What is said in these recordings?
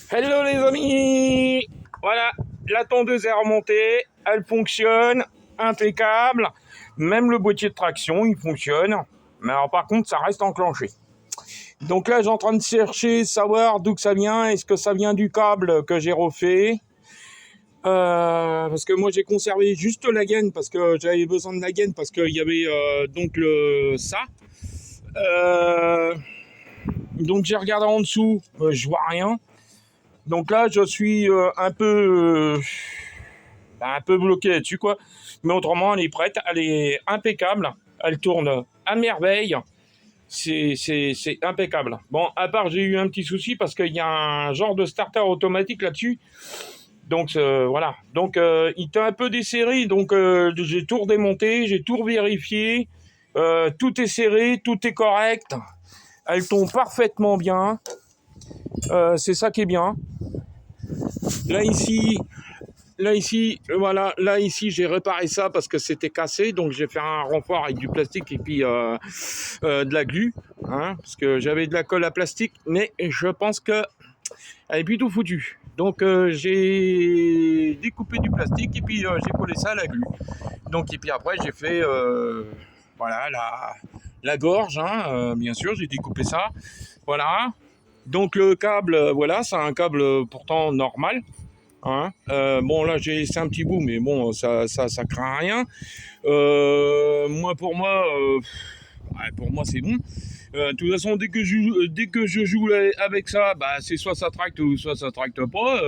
Hello les amis. Voilà, la tondeuse est remontée, elle fonctionne, impeccable. Même le boîtier de traction, il fonctionne. Mais alors par contre, ça reste enclenché. Donc là, j'ai en train de chercher, savoir d'où que ça vient. Est-ce que ça vient du câble que j'ai refait parce que moi j'ai conservé juste la gaine parce que j'avais besoin de la gaine parce qu'il y avait donc ça. Donc j'ai regardé en dessous, je vois rien. Donc là, je suis un peu bloqué là-dessus, quoi. Mais autrement, elle est prête, elle est impeccable, elle tourne à merveille. C'est impeccable. Bon, à part, j'ai eu un petit souci parce qu'il y a un genre de starter automatique là-dessus. Donc voilà. Donc il était un peu desserré. Donc j'ai tout redémonté, j'ai tout vérifié. Tout est serré, tout est correct. Elle tombe parfaitement bien. C'est ça qui est bien. Là ici, voilà, là ici j'ai réparé ça parce que c'était cassé, donc j'ai fait un renfort avec du plastique et puis de la glu, hein, parce que j'avais de la colle à plastique, mais je pense que elle est plutôt foutue. Donc j'ai découpé du plastique et puis j'ai collé ça à la glu. Donc et puis après j'ai fait voilà la gorge, hein, bien sûr, j'ai découpé ça, voilà. Donc le câble, voilà, c'est un câble pourtant normal. Hein, bon là j'ai laissé un petit bout mais bon ça craint rien. Pour moi c'est bon. De toute façon dès que je joue avec ça, bah c'est soit ça tracte ou soit ça tracte pas,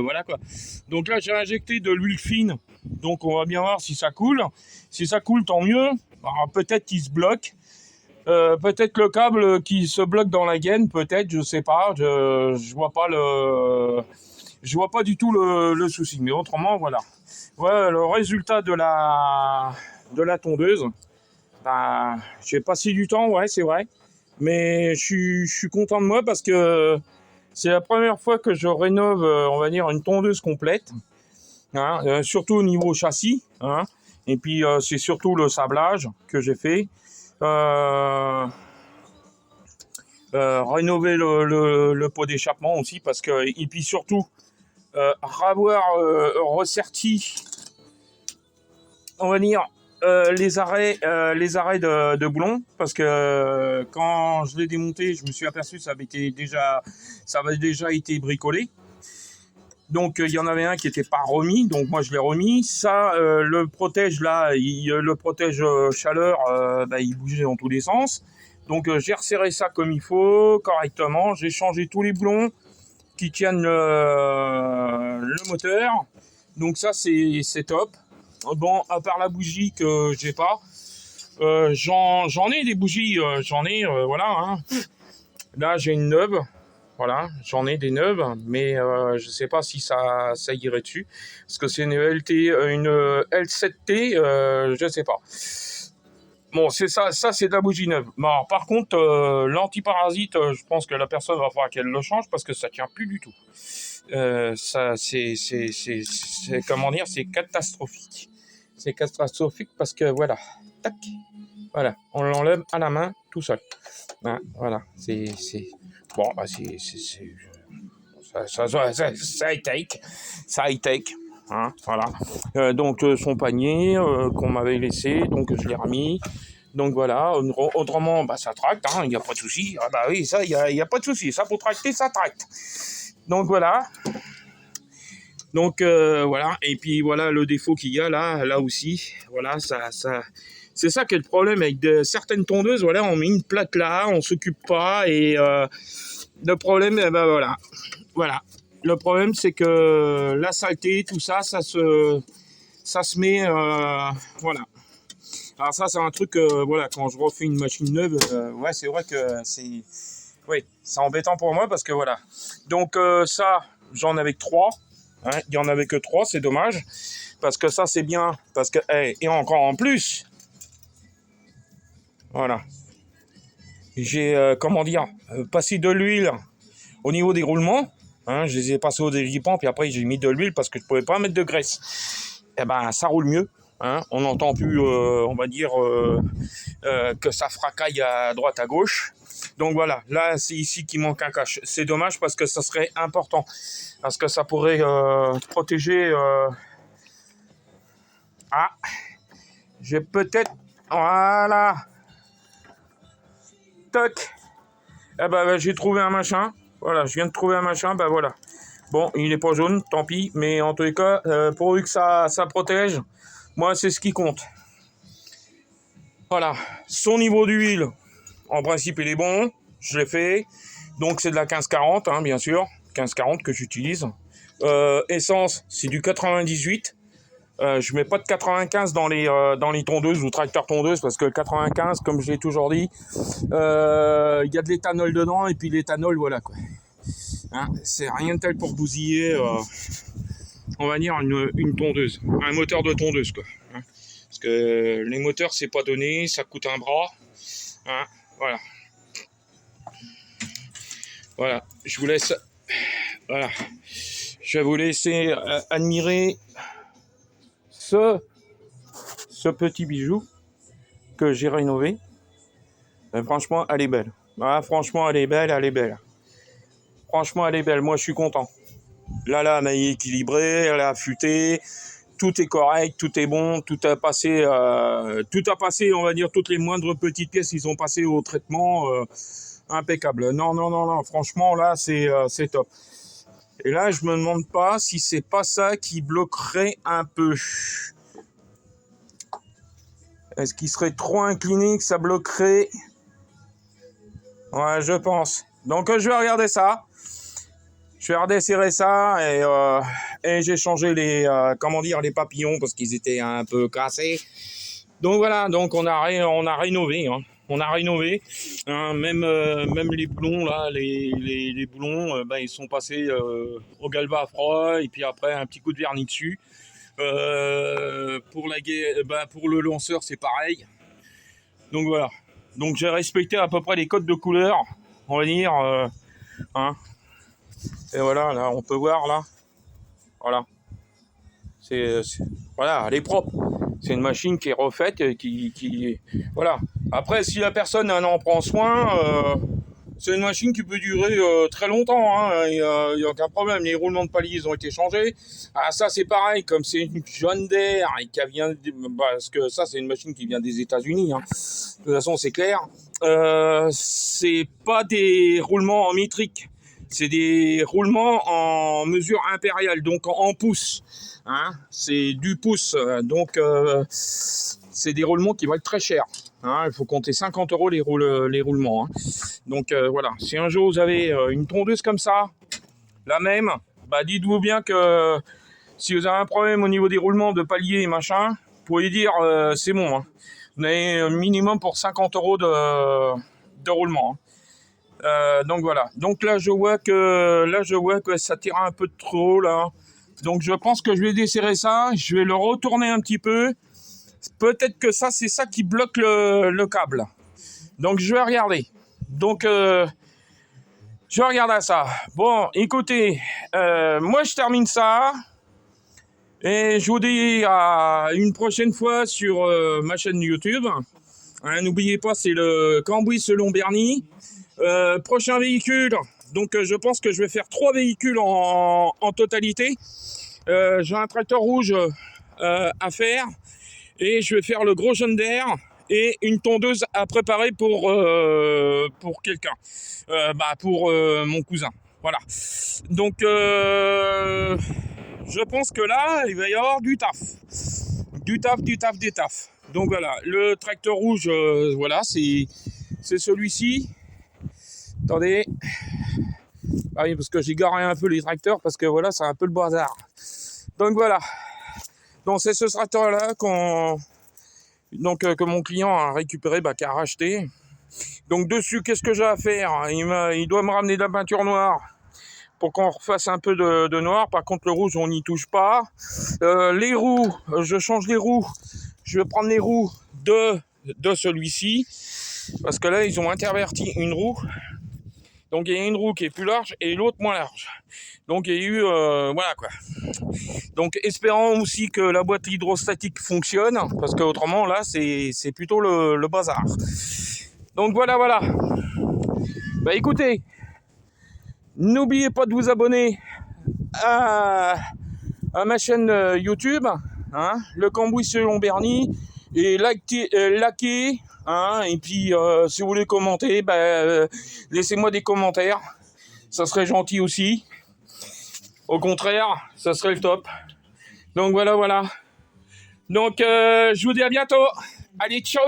voilà quoi. Donc là j'ai injecté de l'huile fine, donc on va bien voir si ça coule. Si ça coule tant mieux. Alors, peut-être qu'il se bloque. Peut-être le câble qui se bloque dans la gaine, peut-être, je sais pas, je vois pas je vois pas du tout le souci, mais autrement, voilà. Ouais, le résultat de la tondeuse, bah, j'ai passé du temps, ouais, c'est vrai, mais je suis content de moi parce que c'est la première fois que je rénove, on va dire, une tondeuse complète, hein, surtout au niveau châssis, hein, et puis c'est surtout le sablage que j'ai fait. Euh, rénover le pot d'échappement aussi parce que et puis surtout avoir resserti, on va dire, les arrêts de boulon parce que quand je l'ai démonté, je me suis aperçu que ça avait déjà été bricolé. Donc il y en avait un qui n'était pas remis, donc moi je l'ai remis. Ça, le protège là, le protège chaleur, il bougeait dans tous les sens. Donc j'ai resserré ça comme il faut, correctement. J'ai changé tous les boulons qui tiennent le moteur. Donc ça c'est top. Bon, à part la bougie que j'ai pas, j'en ai des bougies, voilà. Hein. Là j'ai une neuve, voilà, j'en ai des neuves, mais je sais pas si ça irait dessus, parce que c'est une L7T, je sais pas. Bon, c'est ça c'est de la bougie neuve. Bon, alors, par contre, l'antiparasite, je pense que la personne va falloir qu'elle le change parce que ça tient plus du tout. Ça, comment dire, c'est catastrophique. C'est catastrophique parce que voilà, tac, voilà, on l'enlève à la main tout seul. Hein, voilà, bon, bah ça high tech, hein, voilà. Donc son panier qu'on m'avait laissé, donc je l'ai remis. Donc voilà, autrement, bah ça tracte, il n'y a pas de souci. Ah bah oui, ça, il y a pas de souci. Ça pour tracter, ça tracte. Donc voilà. Donc voilà, et puis voilà le défaut qu'il y a là aussi, voilà, c'est ça qui est le problème avec certaines tondeuses, voilà, on met une plaque là, on s'occupe pas, et le problème, eh ben voilà, le problème c'est que la saleté, tout ça, ça se met, voilà. Alors ça c'est un truc, voilà, quand je refais une machine neuve, ouais c'est vrai que c'est embêtant pour moi parce que voilà. Donc ça, j'en avais que 3. Hein, il n'y en avait que 3, c'est dommage. Parce que ça, c'est bien. Parce que, et encore en plus, voilà. J'ai, passé de l'huile au niveau des roulements. Hein, je les ai passés au déripant, puis après, j'ai mis de l'huile parce que je ne pouvais pas mettre de graisse. Et ben, ça roule mieux. Hein, on n'entend plus, on va dire, que ça fracaille à droite, à gauche. Donc voilà, là c'est ici qu'il manque un cache. C'est dommage parce que ça serait important. Parce que ça pourrait protéger... Ah, j'ai peut-être... Voilà. Toc. Eh ben, j'ai trouvé un machin. Voilà, je viens de trouver un machin, ben voilà. Bon, il n'est pas jaune, tant pis. Mais en tous les cas, pourvu que ça protège, moi c'est ce qui compte. Voilà, son niveau d'huile, en principe il est bon. Je l'ai fait. Donc c'est de la 1540, hein, bien sûr. 1540 que j'utilise. Essence, c'est du 98. Je mets pas de 95 dans les tondeuses ou tracteurs tondeuses parce que le 95, comme je l'ai toujours dit, il y a de l'éthanol dedans et puis l'éthanol, voilà quoi. Hein, c'est rien de tel pour bousiller, on va dire, une tondeuse, un moteur de tondeuse quoi. Hein, parce que les moteurs, c'est pas donné, ça coûte un bras. Hein, voilà. Voilà, je vous laisse. Voilà. Je vais vous laisser admirer ce petit bijou que j'ai rénové. Et franchement, elle est belle. Ah, franchement, elle est belle, elle est belle. Franchement, elle est belle. Moi, je suis content. La lame est équilibrée, elle est affûtée. Tout est correct, tout est bon, tout a passé, on va dire, toutes les moindres petites pièces, ils ont passé au traitement impeccable. Non, franchement, là, c'est top. Et là, je me demande pas si c'est pas ça qui bloquerait un peu. Est-ce qu'il serait trop incliné que ça bloquerait? Ouais, je pense. Donc, je vais regarder ça. Je vais redesserrer ça et j'ai changé les papillons parce qu'ils étaient un peu cassés. Donc voilà, donc on a rénové. Hein. On a rénové. Hein, même les boulons là, les boulons, ils sont passés au galva à froid et puis après un petit coup de vernis dessus. Pour le lanceur, c'est pareil. Donc voilà. Donc j'ai respecté à peu près les codes de couleur, on va dire. Hein. Et voilà, là, on peut voir là. Voilà. Voilà, elle est propre. C'est une machine qui est refaite, voilà. Après, si la personne en prend soin, c'est une machine qui peut durer très longtemps. Hein. Il n'y a aucun problème. Les roulements de paliers ont été changés. Ah, ça, c'est pareil. Comme c'est une John Deere et parce que ça, c'est une machine qui vient des États-Unis. Hein. De toute façon, c'est clair. C'est pas des roulements en métrique. C'est des roulements en mesure impériale, donc en pouces. Hein, c'est du pouce, donc c'est des roulements qui valent très cher. Hein, il faut compter 50 € les roulements. Hein. Donc voilà, si un jour vous avez une tondeuse comme ça, la même, dites-vous bien que si vous avez un problème au niveau des roulements de palier et machin, vous pouvez dire c'est bon. Hein. Vous avez un minimum pour 50 € de roulement. Hein. Donc voilà. Donc là je vois que ça tire un peu trop là. Donc je pense que je vais desserrer ça. Je vais le retourner un petit peu. Peut-être que ça c'est ça qui bloque le câble. Donc je vais regarder. Donc je vais regarder ça. Bon, écoutez, moi je termine ça. Et je vous dis à une prochaine fois sur ma chaîne YouTube. Hein, n'oubliez pas, c'est le Cambouis selon Bernie. Prochain véhicule, donc je pense que je vais faire 3 véhicules en totalité. J'ai un tracteur rouge à faire et je vais faire le gros John Deere et une tondeuse à préparer pour quelqu'un, pour mon cousin. Voilà. Donc je pense que là il va y avoir du taf. Donc voilà, le tracteur rouge, voilà, c'est celui-ci. Attendez. Ah oui, parce que j'ai garé un peu les tracteurs parce que voilà, c'est un peu le bazar. Donc voilà. Donc c'est ce tracteur-là que mon client a récupéré, qui a racheté. Donc dessus, qu'est-ce que j'ai à faire? Il doit me ramener de la peinture noire pour qu'on refasse un peu de noir. Par contre, le rouge, on n'y touche pas. Les roues, je change les roues. Je vais prendre les roues de celui-ci parce que là, ils ont interverti une roue. Donc il y a une roue qui est plus large et l'autre moins large. Donc il y a eu voilà quoi. Donc espérons aussi que la boîte hydrostatique fonctionne parce qu'autrement là c'est plutôt le bazar. Donc voilà. Bah écoutez, n'oubliez pas de vous abonner à, à ma chaîne YouTube, hein, le Cambouis selon Bernie, et likez, hein, et puis si vous voulez commenter, laissez-moi des commentaires, ça serait gentil aussi. Au contraire, ça serait le top. Donc voilà. Donc je vous dis à bientôt. Allez, ciao.